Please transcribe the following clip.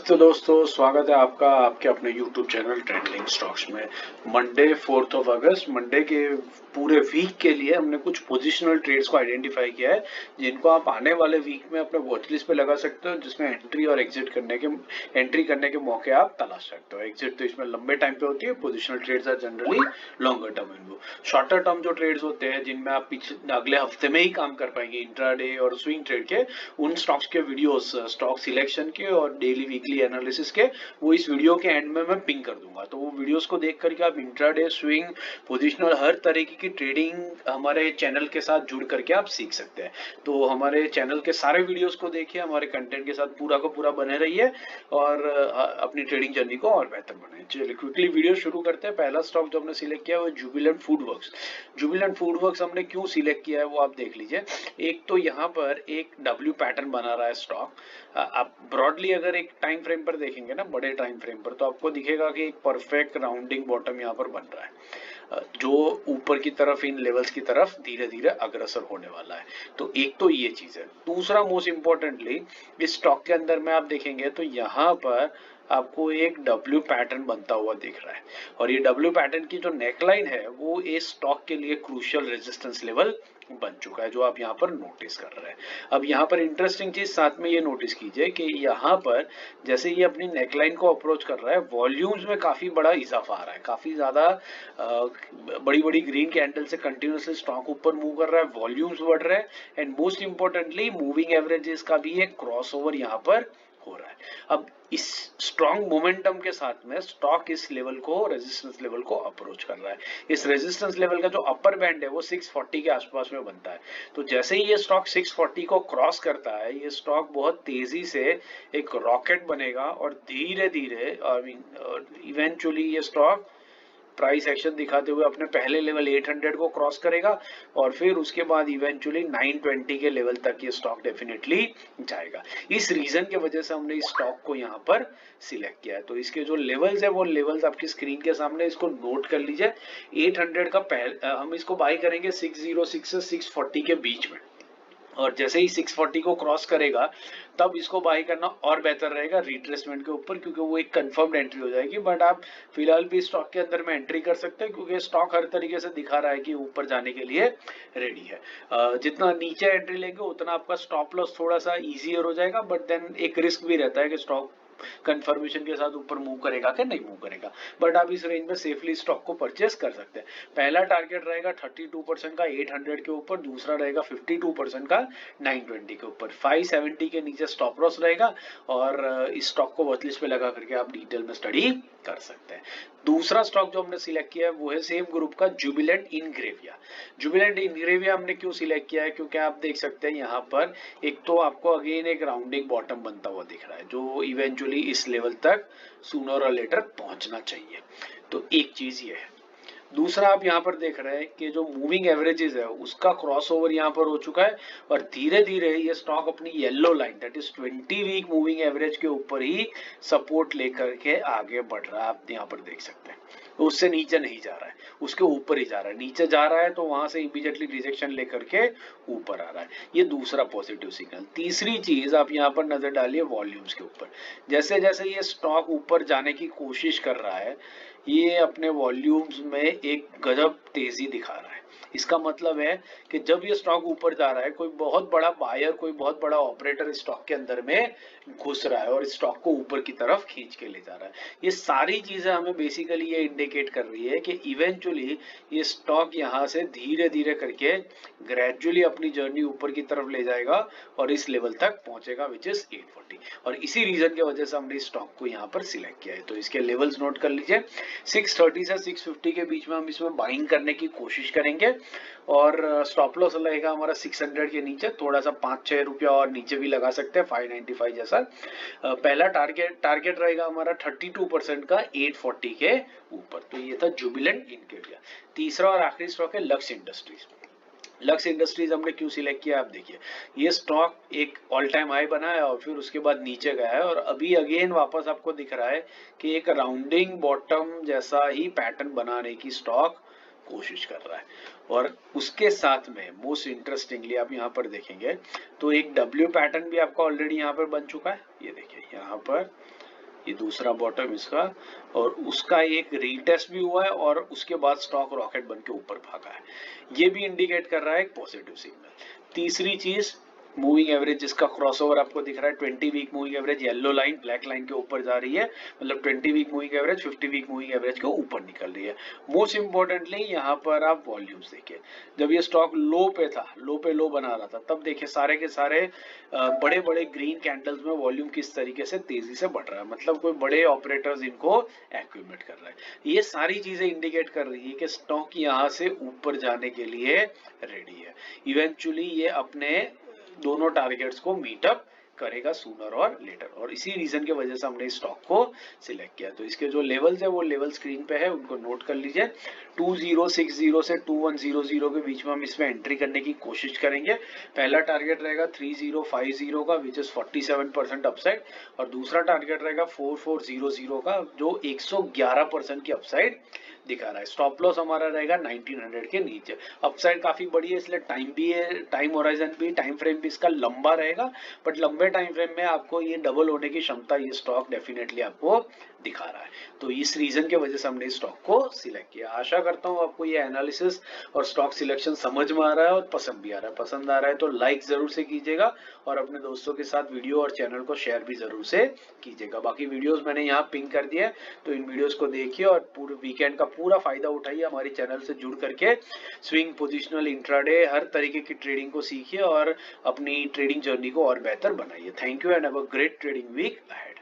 तो दोस्तों स्वागत है आपका आपके अपने YouTube चैनल ट्रेंडिंग स्टॉक्स में। मंडे 4 अगस्त मंडे के पूरे वीक के लिए हमने कुछ पोजिशनल ट्रेड्स को आइडेंटिफाई किया है जिनको आप आने वाले वीक में अपने वॉच लिस्ट पे लगा सकते हो, जिसमें एंट्री और एंट्री करने के मौके आप तलाश सकते हो। एग्जिट तो इसमें लंबे टाइम पे होती है, positional trades are generally longer term इनवो। शॉर्टर टर्म जो ट्रेड्स होते हैं जिनमें आप अगले हफ्ते में ही काम कर पाएंगे, इंट्राडे और स्विंग ट्रेड के, उन स्टॉक्स के वीडियोस, स्टॉक सिलेक्शन के और डेली वीकली एनालिसिस के, वो इस वीडियो के एंड में मैं पिंग कर दूंगा। तो वो वीडियोस को देख करके आप इंट्राडे, स्विंग, पोजिशनल, हर तरीके की ट्रेडिंग हमारे चैनल के साथ जुड़ करके आप सीख सकते हैं। तो हमारे चैनल के सारे वीडियोस को देखिए, हमारे कंटेंट के साथ पूरा का पूरा बने रहिए और अपनी ट्रेडिंग जर्नी को और बेहतर बनाए। चलिए क्विकली वीडियो शुरू करते हैं। पहला स्टॉक जो हमने सिलेक्ट किया वो जुबिलेंट फूडवर्क्स। जुबिलेंट फूडवर्क्स हमने क्यों सिलेक्ट किया है वो आप देख लीजिए। एक तो यहाँ पर एक डब्ल्यू पैटर्न बना रहा है स्टॉक। आप ब्रॉडली अगर एक टाइम फ्रेम पर देखेंगे ना, बड़े टाइम फ्रेम पर, तो आपको दिखेगा कि एक परफेक्ट राउंडिंग बॉटम यहाँ पर बन रहा है जो ऊपर की तरफ इन लेवल्स की तरफ धीरे धीरे अग्रसर होने वाला है। तो एक तो ये चीज है। दूसरा मोस्ट इंपॉर्टेंटली इस स्टॉक के अंदर में आप देखेंगे तो यहाँ पर आपको एक डब्ल्यू पैटर्न बनता हुआ दिख रहा है और ये डब्ल्यू पैटर्न की जो नेकलाइन है वो इस स्टॉक के लिए क्रूशियल रेजिस्टेंस लेवल बन चुका है, जो आप यहाँ पर नोटिस कर रहे हैं। अब यहाँ पर इंटरेस्टिंग चीज साथ में ये नोटिस कीजिए कि यहाँ पर जैसे ये अपनी नेकलाइन को अप्रोच कर रहा है, वॉल्यूम्स में काफी बड़ा इजाफा आ रहा है, काफी ज्यादा बड़ी बड़ी ग्रीन कैंडल से कंटिन्यूसली स्टॉक ऊपर मूव कर रहा है, वॉल्यूम्स बढ़ रहे हैं and most importantly moving averages का भी एक क्रॉसओवर यहाँ पर हो रहा है। अब इस स्ट्रॉन्ग मोमेंटम के साथ में स्टॉक इस लेवल को, रेजिस्टेंस लेवल को अप्रोच कर रहा है। इस रेजिस्टेंस लेवल का जो अपर बैंड है वो 640 के आसपास में बनता है। तो जैसे ही ये स्टॉक 640 को क्रॉस करता है, ये स्टॉक बहुत तेजी से एक रॉकेट बनेगा और धीरे धीरे इवेंचुअली ये स्टॉक प्राइस एक्शन दिखाते हुए अपने पहले लेवल 800 को क्रॉस करेगा और फिर उसके बाद इवेंचुअली 920 के लेवल तक ये स्टॉक डेफिनेटली जाएगा। इस रीजन के वजह से हमने इस स्टॉक को यहाँ पर सिलेक्ट किया है। तो इसके जो लेवल्स है वो लेवल्स आपकी स्क्रीन के सामने, इसको नोट कर लीजिए। 800 का हम इसको बाय करेंगे 606 से 640 के बीच में, और जैसे ही 640 को क्रॉस करेगा तब इसको बाय करना और बेहतर रहेगा रिट्रेसमेंट के ऊपर, क्योंकि वो एक कंफर्म्ड एंट्री हो जाएगी। बट आप फिलहाल भी स्टॉक के अंदर में एंट्री कर सकते हैं क्योंकि स्टॉक हर तरीके से दिखा रहा है कि ऊपर जाने के लिए रेडी है। जितना नीचे एंट्री लेंगे उतना आपका स्टॉप लॉस थोड़ा सा इजियर हो जाएगा, बट देन एक रिस्क भी रहता है कि स्टॉक कंफर्मेशन के साथ ऊपर मूव करेगा कि नहीं मूव करेगा। बट आप इस रेंज में सेफली स्टॉक को परचेस कर सकते हैं। पहला टारगेट रहेगा 32% का 800 के ऊपर, दूसरा रहेगा 52% का 920 के ऊपर, 570 के नीचे स्टॉप लॉस रहेगा और इस स्टॉक को वॉच लिस्ट पे लगा करके आप डिटेल में स्टडी कर सकते हैं। दूसरा स्टॉक जो हमने सिलेक्ट किया है वो है सेम ग्रुप का जुबिलेंट इनग्रेविया। जुबिलेंट इनग्रेविया हमने क्यों सिलेक्ट किया है, क्योंकि आप देख सकते हैं यहाँ पर एक तो आपको अगेन एक राउंडिंग बॉटम बनता हुआ दिख रहा है जो इवेंचुअली इस लेवल तक सूनर और लेटर पहुंचना चाहिए। तो एक चीज ये है। दूसरा आप यहाँ पर देख रहे हैं कि जो मूविंग एवरेजेस है उसका क्रॉसओवर यहाँ पर हो चुका है और धीरे धीरे ये स्टॉक अपनी yellow line, that is 20 week moving average के ऊपर ही सपोर्ट लेकर के आगे बढ़ रहा है। आप यहाँ पर देख सकते हैं उससे नीचे नहीं जा रहा है, उसके ऊपर ही जा रहा है। नीचे जा रहा है तो वहां से इमीडिएटली रिजेक्शन लेकर के ऊपर आ रहा है। ये दूसरा पॉजिटिव सिग्नल। तीसरी चीज आप यहाँ पर नजर डालिए वॉल्यूम्स के ऊपर। जैसे जैसे ये स्टॉक ऊपर जाने की कोशिश कर रहा है, ये अपने वॉल्यूम्स में एक गजब तेजी दिखा रहा है। इसका मतलब है कि जब ये स्टॉक ऊपर जा रहा है, कोई बहुत बड़ा बायर, कोई बहुत बड़ा ऑपरेटर स्टॉक के अंदर में घुस रहा है और स्टॉक को ऊपर की तरफ खींच के ले जा रहा है। ये सारी चीजें हमें बेसिकली ये इंडिकेट कर रही है कि इवेंचुअली ये स्टॉक यहाँ से धीरे धीरे करके ग्रेजुअली अपनी जर्नी ऊपर की तरफ ले जाएगा और इस लेवल तक पहुंचेगा विच इज 840। और इसी रीजन की वजह से हमने इस स्टॉक को यहाँ पर सिलेक्ट किया है। तो इसके लेवल्स नोट कर लीजिए। 630 से 650 के बीच में हम इसमें बाइंग करने की कोशिश करेंगे और स्टॉप लॉस लगेगा हमारा 600 के नीचे, थोड़ा सा 5-6 रुपया और नीचे भी लगा सकते हैं 595 जैसा। पहला टारगेट रहेगा हमारा 32% का 840 के ऊपर। तो ये था जुबिलेंट इनग्रेविया। तीसरा और आखिरी स्टॉक है लक्स इंडस्ट्रीज। लक्स इंडस्ट्रीज हमने क्यों सिलेक्ट किया, आप देखिए। ये स्टॉक एक ऑल टाइम हाई बना है और फिर उसके बाद नीचे गया है और अभी अगेन वापस आपको दिख रहा है कि एक राउंडिंग बॉटम जैसा ही पैटर्न बनाने की स्टॉक कोशिश कर रहा है। और उसके साथ में मोस्ट इंटरेस्टिंगली आप यहाँ पर देखेंगे तो एक डब्ल्यू पैटर्न भी आपका ऑलरेडी यहाँ पर बन चुका है। ये देखिए यहाँ पर ये दूसरा बॉटम इसका, और उसका एक रीटेस्ट भी हुआ है और उसके बाद स्टॉक रॉकेट बन के ऊपर भागा है। ये भी इंडिकेट कर रहा है एक पॉजिटिव सिग्नल। तीसरी चीज, मूविंग एवरेज जिसका क्रॉसओवर आपको दिख रहा है, 20 week moving average yellow line black line के ऊपर जा रही है, मतलब 20 week moving average 50 week moving average के ऊपर निकल रही है। मोस्ट इंपॉर्टेंटली यहाँ पर आप वॉल्यूम्स देखिए, जब ये स्टॉक लो पे था, लो पे लो बना रहा था, तब देखिए सारे के सारे बड़े बड़े ग्रीन कैंडल्स में वॉल्यूम किस तरीके से तेजी से बढ़ रहा है, मतलब कोई बड़े ऑपरेटर्स इनको एक्यूमुलेट कर रहे हैं। ये सारी चीजें इंडिकेट कर रही है कि स्टॉक यहाँ से ऊपर जाने के लिए रेडी है। इवेंचुअली ये अपने दोनों टारगेट्स को मीटअप करेगा सूनर और लेटर, और इसी रीजन के वजह से हमने इस स्टॉक को सिलेक्ट किया। तो इसके जो लेवल्स है वो लेवल स्क्रीन पे है, उनको नोट कर लीजिए। 2060 से 2100 के बीच में हम इसमें एंट्री करने की कोशिश करेंगे। पहला टारगेट रहेगा 3050 का विच इज 47% अपसाइड, और दूसरा टारगेट रहेगा 4400 का जो 111% की अपसाइड दिखा रहा है। स्टॉप लॉस हमारा रहेगा 1900 के नीचे। अपसाइड काफी बड़ी है, इसलिए टाइम भी है, टाइम होराइजन भी, टाइम फ्रेम भी इसका लंबा रहेगा, बट लंबे टाइम फ्रेम में आपको ये डबल होने की क्षमता ये स्टॉक डेफिनेटली आपको दिखा रहा है। तो इस रीजन के वजह से हमने इस स्टॉक को सिलेक्ट किया। आशा करता हूँ आपको ये एनालिसिस और स्टॉक सिलेक्शन समझ में आ रहा है और पसंद भी आ रहा है। पसंद आ रहा है तो लाइक जरूर से कीजिएगा और अपने दोस्तों के साथ वीडियो और चैनल को शेयर भी जरूर से कीजिएगा। बाकी वीडियोस मैंने यहाँ पिन कर दिया है, तो इन वीडियोस को देखिए और पूरे वीकेंड का पूरा फायदा उठाइए। हमारे चैनल से जुड़ करके स्विंग, पोजिशनल, इंट्राडे हर तरीके की ट्रेडिंग को सीखिए और अपनी ट्रेडिंग जर्नी को और बेहतर बनाइए। Thank you and have a great trading week ahead.